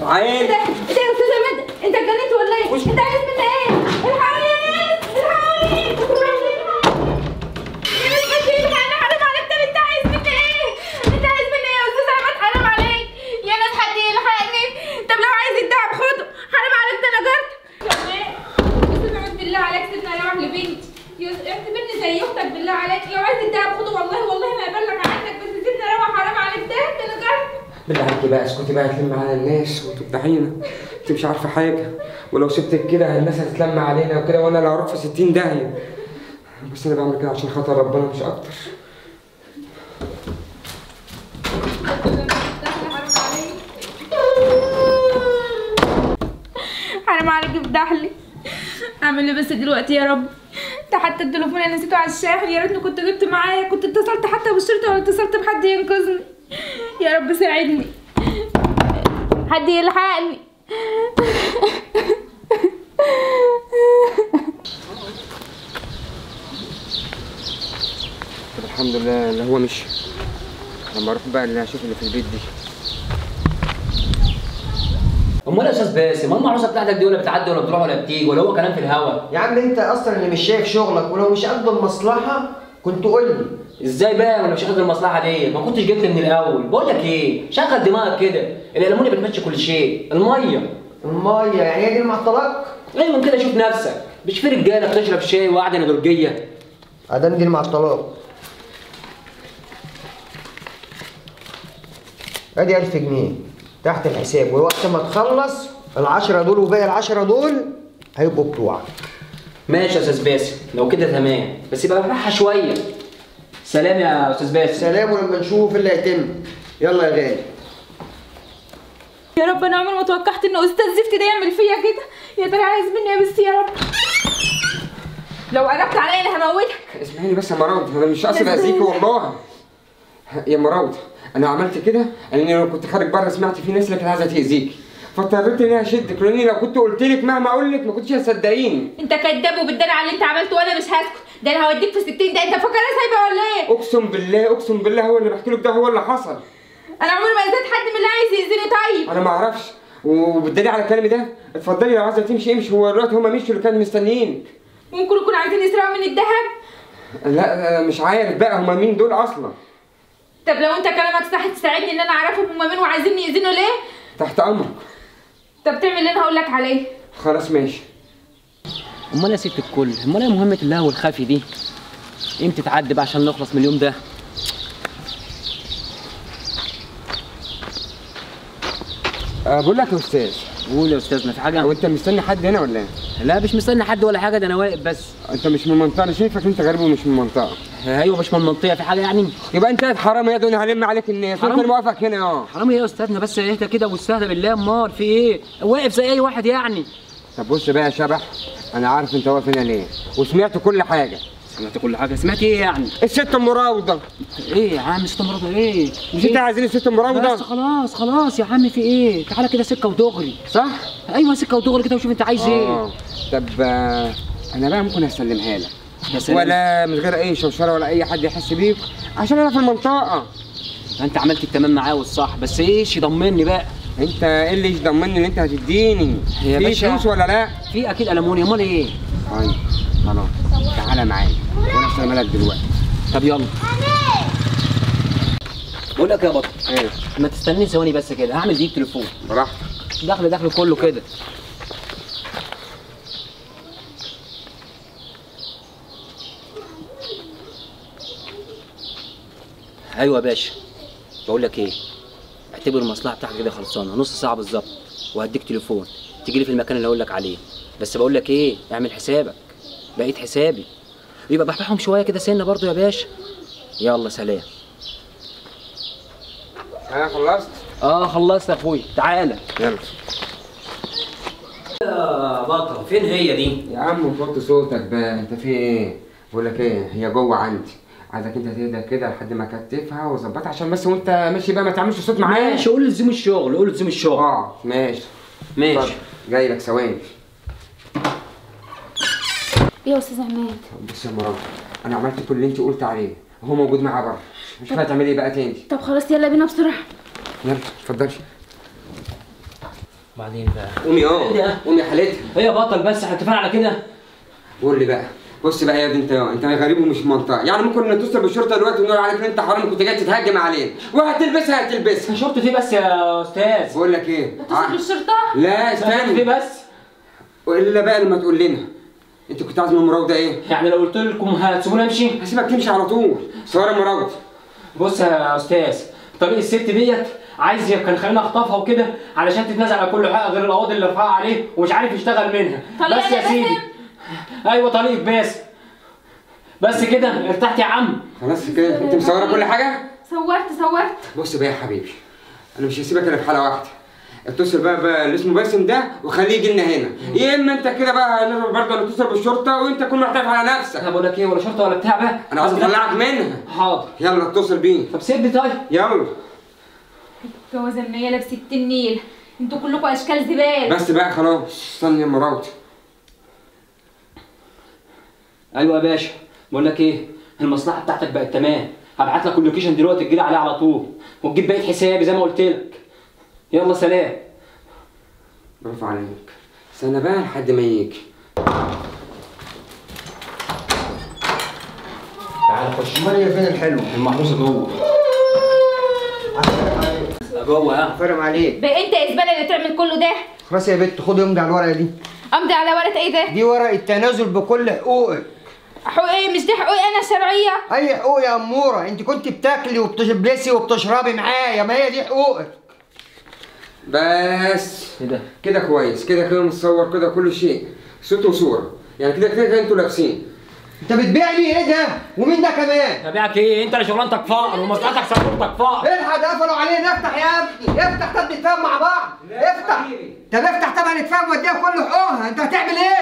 تعالي. ايه ده يا استاذ عماد؟ انت اتجننت ولا ايه؟ انت عايز مني ايه؟ الحقوني يا ناس، الحقوني. يا ناس بس الحقني، حرام عليك. انت عايز مني ايه؟ انت عايز مني ايه يا استاذ عماد؟ حرام عليك يا ناس، حد يلحقني. طب لو عايز الدهب خده، حرام عليك، ده انا جرت. استاذ عماد بالله عليك سيبني اروح لبنتي، اعتبرني زي اختك بالله عليك. لو عايز الدهب خده، والله ما ابلغ عنك، بس سيبني اروح، حرام عليك، ده انا جرت. بالله عليكي بقى اسكتي بقى، تلمي على الناس وتفضحينا. انت مش عارفه حاجه، ولو سبتك كده الناس هتتلم علينا وكده، وانا اللي هروح في 60 داهيه. بس انا بعمل كده عشان خاطر ربنا مش اكتر. حرام عليك افتحلي. اعمل ايه بس دلوقتي يا رب؟ ده حتى التليفون انا نسيته على الشاحن، يا ريتني كنت جبت معايا، كنت اتصلت حتى بالشرطه ولا اتصلت بحد ينقذني. يا رب ساعدني، حد يلحقني. طب الحمد لله اللي هو مشي. لما اروح بقى اللي هشوف اللي في البيت دي. امال يا استاذ باسم، ما المعروسه بتاعتك دي ولا بتعدي ولا بتروح ولا بتيجي، ولا هو كلام في الهوا؟ يا عم انت اصلا اللي مش شايف شغلك، ولو مش قد المصلحه كنت قول لي. ازاي بقى وانا مش قد المصلحه دي؟ ما كنتش جبت من الاول. بقول لك ايه، شغل دماغك كده، الالمونيا بتمشي كل شيء. الميه يعني هي دي المعطلات؟ ايوه كده، شوف نفسك. مش في رجاله بتشرب شاي وقاعده نضرجيه؟ ادام دي المعطلات. ادي 1000 جنيه تحت الحساب، ووقت ما تخلص ال10 دول وباقي ال10 دول هيبقوا بتوعك. ماشي يا استاذ باسم، لو كده تمام، بس يبقى بالراحه شويه. سلام يا استاذ باسم. سلام، ولما نشوف اللي هيتم. يلا يا غالي. يا رب انا عمري ما توقعت ان استاذ زفت ده يعمل فيا كده. يا ترى عايز مني ايه بس يا رب؟ لو قربت عليا انا هموتك. اسمعيني بس يا مراوده، انا مش قاصد اذيكي والله. يا مراوده انا عملت كده لاني لو كنت خارج بره سمعت في ناس اللي كانت عايزه تاذيكي، فاضطريت اني اشدك، لاني لو كنت قلت لك مهما اقول لك ما كنتش هتصدقيني. انت كذاب وبتداري على اللي انت عملته، وانا مش هسكت. ده انا هوديك في 60 ده. انت فاكر انا سايبه ولا ايه؟ اقسم بالله اقسم بالله هو اللي بحكي لك ده هو اللي حصل. انا عمري ما اذيت حد من اللي عايز يأذيني. طيب انا ما اعرفش، وبالدليل على كلامي ده اتفضلي لو عايزه تمشي امشي. هو دلوقتي هما مشوا اللي كانوا مستنيينك. ممكن يكونوا عايزين يسرقوا من الذهب. لا مش عارف بقى هما مين دول اصلا. طب لو انت كلامك صح تساعدني ان انا اعرفهم هما مين وعايزين يأذينوا ليه؟ تحت امرك. طب تعمل اللي انا هقول لك عليه. خلاص ماشي. امال يا ست الكل، امال ايه مهمه اللهو الخفي دي؟ امتى تعدي بقى عشان نخلص من اليوم ده؟ بقول لك يا استاذ. قول يا استاذنا، في حاجه؟ هو انت مستني حد هنا ولا ايه؟ لا مش مستني حد ولا حاجه، ده انا واقف بس. انت مش من المنطقه، انا شايفك انت غريب ومش من المنطقه. ايوه مش من المنطقه، في حاجه يعني؟ يبقى انت حرام يا دنيا، هلم عليك الناس وانت اللي واقفك هنا. حرام ايه يا استاذنا؟ بس اهدى كده واستهدى بالله. امال في ايه؟ واقف زي اي واحد يعني. طب بص بقى يا شبح، انا عارف انت واقف هنا ليه، وسمعت كل حاجه. سمعت كل حاجه؟ سمعت ايه يعني؟ الست المراوده. ايه يا عم ست مراوده ايه؟ مش انت عايزين الست المراوده؟ بس خلاص يا عم، في ايه؟ تعالى كده سكه ودغري. صح؟ ايوه سكه ودغري كده وشوف انت عايز ايه. طب انا بقى ممكن اسلمها لك ولا من غير اي شوشره ولا اي حد يحس بيك، عشان انا في المنطقه. انت عملت التمام معاه والصح، بس ايش يضمني بقى؟ انت ايه اللي يضمني ان انت هتديني؟ يا في باشا فلوس ولا لا؟ في اكيد ألمونيا، امال ايه؟ طيب خلاص تعالى معايا وانا اسلمها لك دلوقتي. طب يلا. بقول لك يا بطل ايه؟ ما تستنيني ثواني بس كده، هعمل دي تليفون. براحتك. دخل كله كده. ايوه يا باشا. بقول لك ايه، اعتبر المصلحه بتاعتك كده خلصانه، نص ساعه بالظبط وهديك تليفون تيجي لي في المكان اللي هقول لك عليه. بس بقول لك ايه، اعمل حسابك، بقيت حسابي يبقى بحبحهم شويه كده سنه برضو يا باشا. يلا سلام. انا خلصت؟ خلصت يا اخويا، تعالى. يلا يا بطل، فين هي دي؟ يا عم وطي صوتك بقى، انت في ايه؟ بقول لك ايه، هي جوه عندي، عايزك انت تهدى كده لحد ما اكتفها واظبطها، عشان بس وانت ماشي بقى ما تعملش صوت معايا. ماشي، قول لزوم الشغل، قول لزوم الشغل. ماشي ماشي. جاي لك ثواني. ايه يا استاذ عماد؟ بص يا مراد، انا عملت كل اللي انت قلت عليه، وهو موجود معاه بره، مش هتعملي ايه بقى تاني؟ طب خلاص يلا بينا بسرعه. يلا اتفضلي. بعدين بقى قومي إيه ده؟ قومي يا حالتها. ايه يا بطل بس احنا اتفقنا على كده؟ قول لي بقى، بص بقى يا دي انت غريب ومش في منطقه، يعني ممكن نتصل بالشرطه دلوقتي ونقول عليك ان انت حرامي كنت جاي تتهجم علينا، وهتلبسها. شرطة ايه بس يا استاذ؟ بقول لك ايه؟ اتصل بالشرطه؟ لا شرطة ايه استنى بس؟ والا بقى لما تقول لنا انت كنت عايز من المراوده ايه؟ يعني لو قلت لكم هتسيبوني امشي؟ هسيبك تمشي على طول. صور المراوده. بص يا استاذ، طريق الست ديت كان خلينا اخطفها وكده علشان تتنازل على كل حاجه غير القواضي اللي رفعها عليه ومش عارف يشتغل منها. طريق بس يا أنا سيدي. ايوه طريق باسم. بس كده ارتحت يا عم. خلاص كده انت مصوره كل حاجه؟ صورت. بص بقى يا حبيبي، انا مش هسيبك الا في حاله واحده. اتصل بقى اللي اسمه باسم ده وخليه يجي لنا هنا، يا اما انت كده بقى برضه نتصل بالشرطه وانت تكون محتاج على نفسك. انا بقول لك ايه، ولا شرطه ولا بتاع بقى. انا عايز اطلعك منها. حاضر. يلا اتصل بيه. طب سيبني طيب. يلا. الجوازه المنيله ب 60 نيله، انتوا كلكم اشكال زباله. بس بقى خلاص، استني يا مراوتي. ايوه يا باشا، بقول لك ايه، المصلحه بتاعتك بقت تمام، هبعت لك اللوكيشن دلوقتي تجيلي عليه على طول وتجيب بقيه حسابي زي ما قلت لك. يلا سلام. برافو عليك. استنى بقى لحد ما يجي. تعال خش. امال هي فين الحلو؟ المحروسه جوه. جوه ها. فرم عليك. بقى انت يا زباله اللي تعمل كله ده؟ خلاص يا بت، خدي امضي على الورقه دي. امضي على ورقه ايه ده؟ دي ورقه تنازل بكل حقوقك. حقوق ايه؟ مش دي حقوقي انا شرعيه؟ اي حقوق يا اموره؟ انت كنت بتاكلي وبتلبسي وبتشربي معايا، ما هي دي حقوقك. بس ايه ده؟ كده كويس، كده متصور كده كل شيء، صوت وصوره، يعني كده انتوا لابسين. انت بتبيع لي ايه ده؟ ومين ده كمان؟ ابيعك ايه؟ انت اللي شغلانتك فقر ومصلحتك سبورتك فقر. الحق قفلوا علينا، افتح يا ابني، افتح. طب نتفاهم مع بعض، افتح. طب افتح، طب هنتفاهم واديها كل حقوقها، انت هتعمل ايه؟